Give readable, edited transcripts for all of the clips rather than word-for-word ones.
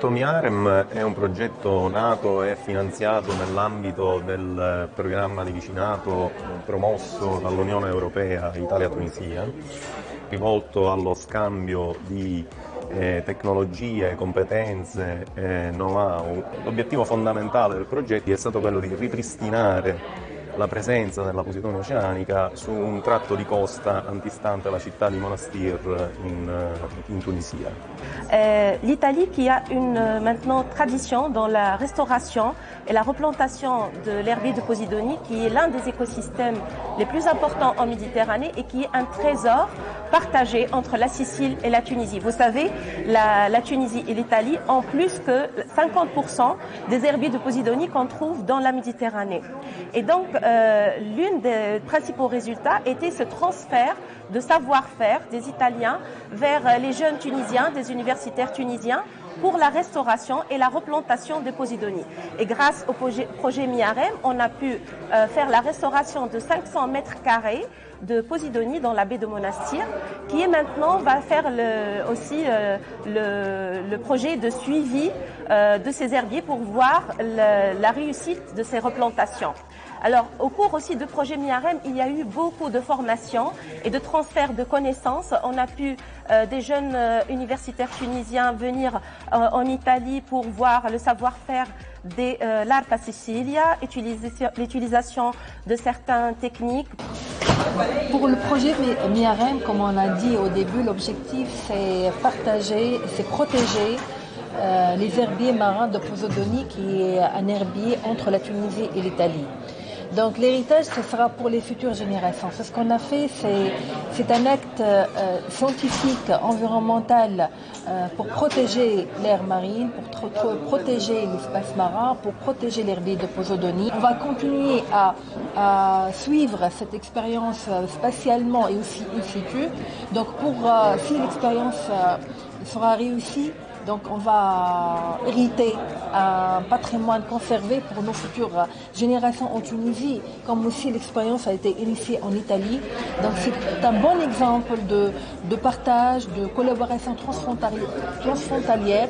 progetto MIAREM è un progetto nato e finanziato nell'ambito del programma di vicinato promosso dall'Unione Europea Italia-Tunisia, rivolto allo scambio di tecnologie, competenze, know-how. L'obiettivo fondamentale del progetto è stato quello di ripristinare la presenza della Posidonia oceanica su un tratto di costa antistante la città di Monastir in Tunisia. L'Italie qui a une maintenant tradition dans la restauration et la replantation de l'herbier de Posidonie, qui est l'un des écosystèmes les plus importants en Méditerranée et qui est un trésor partagé entre la Sicile et la Tunisie. Vous savez, la Tunisie et l'Italie ont plus que 50% des herbiers de Posidonie qu'on trouve dans la Méditerranée. Et donc, l'un des principaux résultats était ce transfert de savoir-faire des Italiens vers les jeunes Tunisiens, des universitaires tunisiens, pour la restauration et la replantation de Posidonie. Et grâce au projet MIAREM, on a pu faire la restauration de 500 mètres carrés de Posidonie dans la baie de Monastir, qui est maintenant va faire aussi le projet de suivi de ces herbiers pour voir la réussite de ces replantations. Alors, au cours aussi du projet MIAREM, il y a eu beaucoup de formations et de transferts de connaissances. On a pu des jeunes universitaires tunisiens venir en Italie pour voir le savoir-faire de l'Arpa Sicilia, l'utilisation de certaines techniques. Pour le projet MIAREM, comme on a dit au début, l'objectif c'est partager, c'est protéger les herbiers marins de Posidonie, qui est un herbier entre la Tunisie et l'Italie. Donc l'héritage, ce sera pour les futures générations. Ce qu'on a fait, c'est un acte scientifique, environnemental pour protéger l'air marine, pour protéger l'espace marin, pour protéger l'herbier de Posidonie. On va continuer à suivre cette expérience spatialement et aussi in situ. Donc si l'expérience sera réussie, donc on va hériter un patrimoine conservé pour nos futures générations en Tunisie, comme aussi l'expérience a été initiée en Italie. Donc c'est un bon exemple de partage, de collaboration transfrontalière,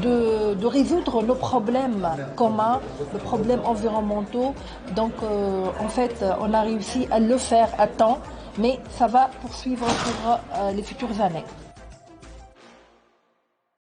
de résoudre nos problèmes communs, nos problèmes environnementaux. Donc en fait, on a réussi à le faire à temps, mais ça va poursuivre pour les futures années.